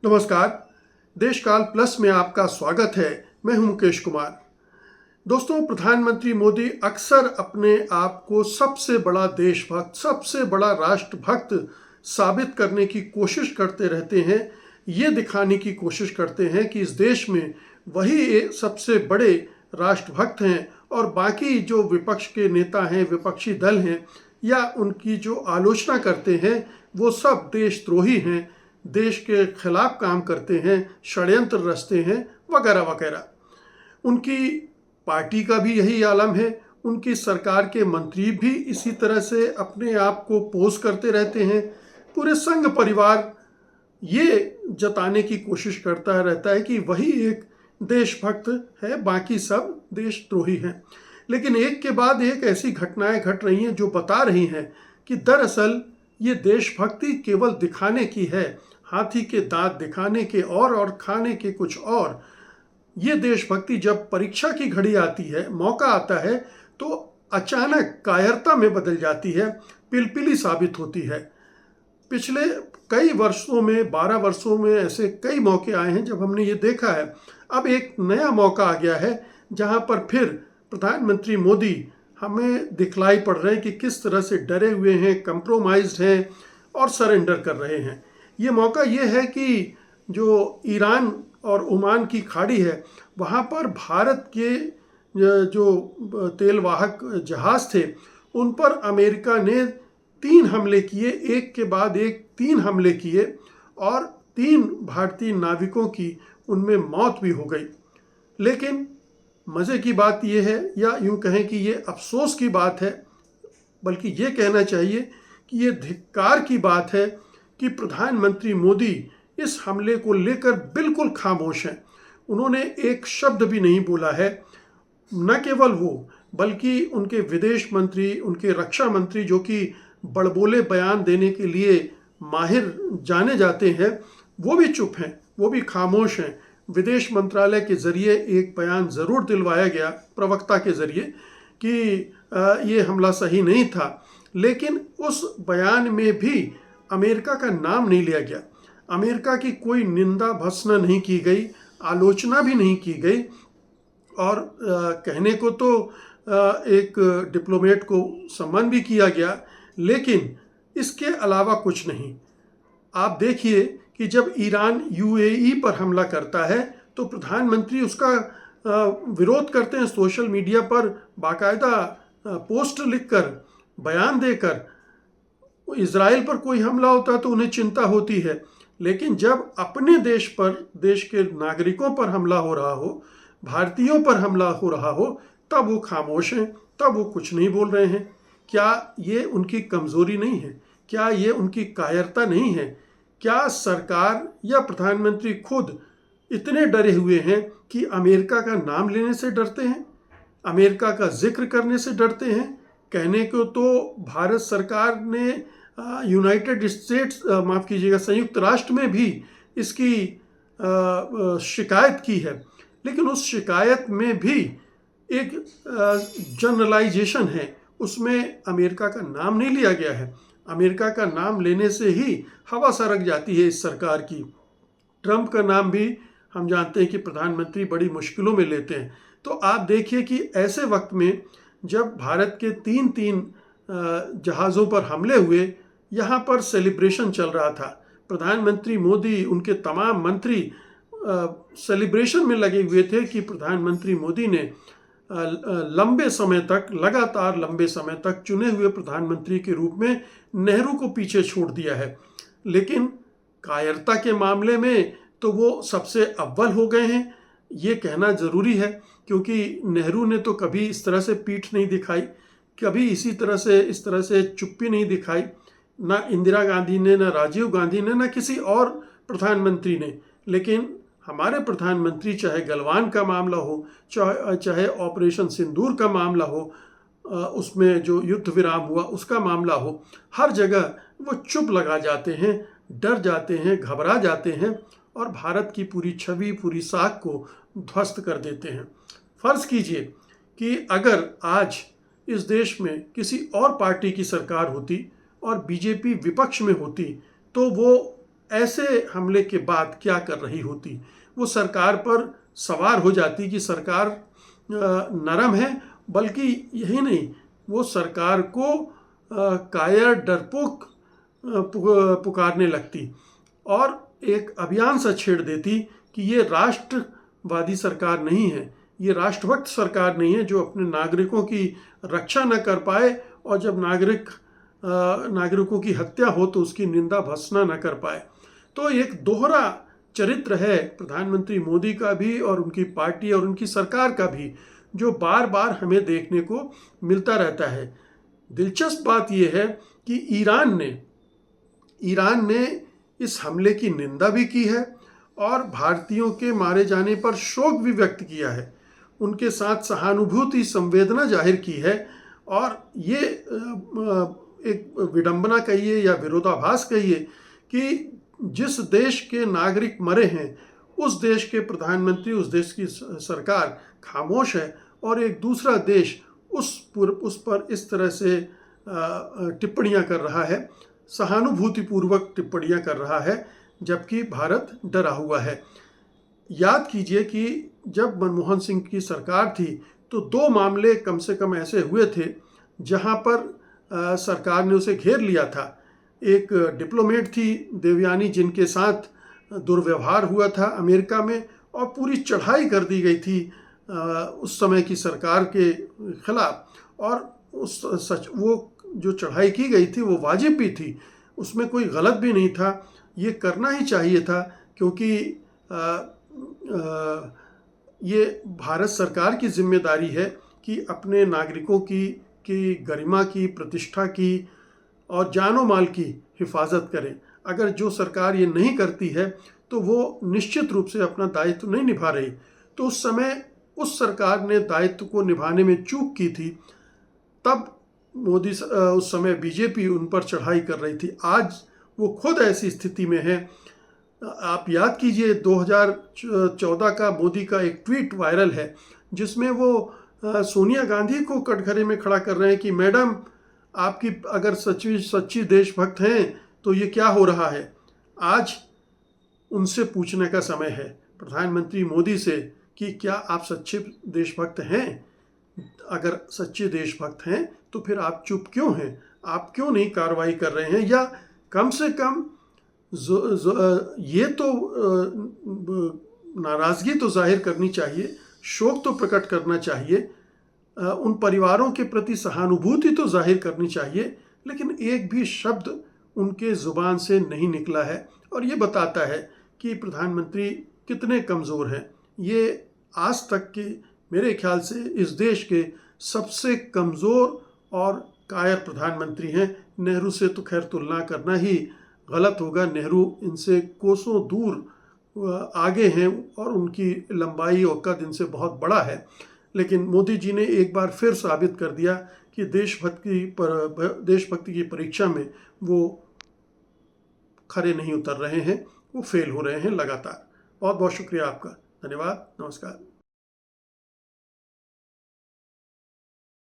नमस्कार। देशकाल प्लस में आपका स्वागत है। मैं हूं मुकेश कुमार। दोस्तों, प्रधानमंत्री मोदी अक्सर अपने आप को सबसे बड़ा देशभक्त, सबसे बड़ा राष्ट्रभक्त साबित करने की कोशिश करते रहते हैं। ये दिखाने की कोशिश करते हैं कि इस देश में वही सबसे बड़े राष्ट्रभक्त हैं और बाकी जो विपक्ष के नेता हैं, विपक्षी दल हैं या उनकी जो आलोचना करते हैं वो सब देशद्रोही हैं, देश के खिलाफ काम करते हैं, षड्यंत्र रचते हैं वगैरह वगैरह। उनकी पार्टी का भी यही आलम है। उनकी सरकार के मंत्री भी इसी तरह से अपने आप को पोज करते रहते हैं। पूरे संघ परिवार ये जताने की कोशिश करता रहता है कि वही एक देशभक्त है, बाकी सब देशद्रोही हैं। लेकिन एक के बाद एक ऐसी घटनाएं घट रही हैं जो बता रही हैं कि दरअसल ये देशभक्ति केवल दिखाने की है, हाथी के दांत दिखाने के और खाने के कुछ और। ये देशभक्ति जब परीक्षा की घड़ी आती है, मौका आता है, तो अचानक कायरता में बदल जाती है, पिलपिली साबित होती है। पिछले कई वर्षों में, 12 वर्षों में ऐसे कई मौके आए हैं जब हमने ये देखा है। अब एक नया मौका आ गया है जहां पर फिर प्रधानमंत्री मोदी हमें दिखलाई पड़ रहे हैं कि किस तरह से डरे हुए हैं, कंप्रोमाइज्ड हैं और सरेंडर कर रहे हैं। ये मौका ये है कि जो ईरान और ओमान की खाड़ी है वहाँ पर भारत के जो तेलवाहक जहाज़ थे उन पर अमेरिका ने 3 हमले किए, एक के बाद एक 3 हमले किए और 3 भारतीय नाविकों की उनमें मौत भी हो गई। लेकिन मज़े की बात यह है, या यूँ कहें कि ये अफसोस की बात है, बल्कि ये कहना चाहिए कि ये धिक्कार की बात है कि प्रधानमंत्री मोदी इस हमले को लेकर बिल्कुल खामोश हैं। उन्होंने एक शब्द भी नहीं बोला है। न केवल वो, बल्कि उनके विदेश मंत्री, उनके रक्षा मंत्री जो कि बड़बोले बयान देने के लिए माहिर जाने जाते हैं, वो भी चुप हैं, वो भी खामोश हैं। विदेश मंत्रालय के ज़रिए एक बयान ज़रूर दिलवाया गया प्रवक्ता के ज़रिए कि ये हमला सही नहीं था, लेकिन उस बयान में भी अमेरिका का नाम नहीं लिया गया। अमेरिका की कोई निंदा भत्सना नहीं की गई, आलोचना भी नहीं की गई और कहने को तो एक डिप्लोमेट को सम्मान भी किया गया, लेकिन इसके अलावा कुछ नहीं। आप देखिए कि जब ईरान यूएई पर हमला करता है तो प्रधानमंत्री उसका विरोध करते हैं, सोशल मीडिया पर बाकायदा पोस्ट लिखकर, बयान देकर। इजराइल पर कोई हमला होता है तो उन्हें चिंता होती है, लेकिन जब अपने देश पर, देश के नागरिकों पर हमला हो रहा हो, भारतीयों पर हमला हो रहा हो, तब वो खामोश हैं, तब वो कुछ नहीं बोल रहे हैं। क्या ये उनकी कमज़ोरी नहीं है? क्या ये उनकी कायरता नहीं है? क्या सरकार या प्रधानमंत्री खुद इतने डरे हुए हैं कि अमेरिका का नाम लेने से डरते हैं, अमेरिका का जिक्र करने से डरते हैं? कहने को तो भारत सरकार ने यूनाइटेड स्टेट्स, माफ़ कीजिएगा, संयुक्त राष्ट्र में भी इसकी शिकायत की है, लेकिन उस शिकायत में भी एक जनरलाइजेशन है, उसमें अमेरिका का नाम नहीं लिया गया है। अमेरिका का नाम लेने से ही हवा सरक जाती है इस सरकार की। ट्रंप का नाम भी हम जानते हैं कि प्रधानमंत्री बड़ी मुश्किलों में लेते हैं। तो आप देखिए कि ऐसे वक्त में जब भारत के 3 जहाज़ों पर हमले हुए, यहाँ पर सेलिब्रेशन चल रहा था। प्रधानमंत्री मोदी, उनके तमाम मंत्री सेलिब्रेशन में लगे हुए थे कि प्रधानमंत्री मोदी ने लंबे समय तक, लगातार लंबे समय तक चुने हुए प्रधानमंत्री के रूप में नेहरू को पीछे छोड़ दिया है। लेकिन कायरता के मामले में तो वो सबसे अव्वल हो गए हैं, ये कहना ज़रूरी है, क्योंकि नेहरू ने तो कभी इस तरह से पीठ नहीं दिखाई, कभी इस तरह से चुप्पी नहीं दिखाई। ना इंदिरा गांधी ने, ना राजीव गांधी ने, ना किसी और प्रधानमंत्री ने। लेकिन हमारे प्रधानमंत्री, चाहे गलवान का मामला हो, चाहे ऑपरेशन सिंदूर का मामला हो, उसमें जो युद्ध विराम हुआ उसका मामला हो, हर जगह वो चुप लगा जाते हैं, डर जाते हैं, घबरा जाते हैं और भारत की पूरी छवि, पूरी साख को ध्वस्त कर देते हैं। फर्ज कीजिए कि अगर आज इस देश में किसी और पार्टी की सरकार होती और बीजेपी विपक्ष में होती, तो वो ऐसे हमले के बाद क्या कर रही होती। वो सरकार पर सवार हो जाती कि सरकार नरम है, बल्कि यही नहीं, वो सरकार को कायर डरपोक पुकारने लगती और एक अभियान सा छेड़ देती कि ये राष्ट्रवादी सरकार नहीं है, ये राष्ट्रभक्त सरकार नहीं है जो अपने नागरिकों की रक्षा न कर पाए और जब नागरिकों की हत्या हो तो उसकी निंदा भर्त्सना न कर पाए। तो एक दोहरा चरित्र है प्रधानमंत्री मोदी का भी और उनकी पार्टी और उनकी सरकार का भी, जो बार बार हमें देखने को मिलता रहता है। दिलचस्प बात यह है कि ईरान ने इस हमले की निंदा भी की है और भारतीयों के मारे जाने पर शोक भी व्यक्त किया है, उनके साथ सहानुभूति संवेदना जाहिर की है। और ये एक विडंबना कहिए या विरोधाभास कहिए कि जिस देश के नागरिक मरे हैं उस देश के प्रधानमंत्री, उस देश की सरकार खामोश है और एक दूसरा देश उस पर इस तरह से टिप्पणियां कर रहा है, सहानुभूतिपूर्वक टिप्पणियां कर रहा है, जबकि भारत डरा हुआ है। याद कीजिए कि जब मनमोहन सिंह की सरकार थी तो 2 मामले कम से कम ऐसे हुए थे जहां पर सरकार ने उसे घेर लिया था। एक डिप्लोमेट थी देवयानी, जिनके साथ दुर्व्यवहार हुआ था अमेरिका में और पूरी चढ़ाई कर दी गई थी उस समय की सरकार के खिलाफ, और वो जो चढ़ाई की गई थी वो वाजिब भी थी, उसमें कोई गलत भी नहीं था, ये करना ही चाहिए था, क्योंकि ये भारत सरकार की जिम्मेदारी है कि अपने नागरिकों की गरिमा की, प्रतिष्ठा की और जानो माल की हिफाजत करें। अगर जो सरकार ये नहीं करती है तो वो निश्चित रूप से अपना दायित्व नहीं निभा रही। तो उस समय उस सरकार ने दायित्व को निभाने में चूक की थी, तब उस समय बीजेपी उन पर चढ़ाई कर रही थी। आज वो खुद ऐसी स्थिति में है। आप याद कीजिए 2014 का मोदी का एक ट्वीट वायरल है जिसमें वो सोनिया गांधी को कटघरे में खड़ा कर रहे हैं कि मैडम, आपकी अगर सच्ची देशभक्त हैं तो ये क्या हो रहा है। आज उनसे पूछने का समय है, प्रधानमंत्री मोदी से, कि क्या आप सच्चे देशभक्त हैं। अगर सच्चे देशभक्त हैं तो फिर आप चुप क्यों हैं, आप क्यों नहीं कार्रवाई कर रहे हैं, या कम से कम ये तो नाराज़गी तो जाहिर करनी चाहिए, शोक तो प्रकट करना चाहिए, उन परिवारों के प्रति सहानुभूति तो जाहिर करनी चाहिए, लेकिन एक भी शब्द उनके ज़ुबान से नहीं निकला है। और ये बताता है कि प्रधानमंत्री कितने कमज़ोर हैं। ये आज तक के मेरे ख्याल से इस देश के सबसे कमज़ोर और कायर प्रधानमंत्री हैं। नेहरू से तो खैर तुलना करना ही गलत होगा, नेहरू इनसे कोसों दूर आगे हैं और उनकी लंबाई और कद इनसे बहुत बड़ा है। लेकिन मोदी जी ने एक बार फिर साबित कर दिया कि देशभक्ति की परीक्षा में वो खरे नहीं उतर रहे हैं, वो फेल हो रहे हैं लगातार। बहुत बहुत शुक्रिया आपका, धन्यवाद, नमस्कार।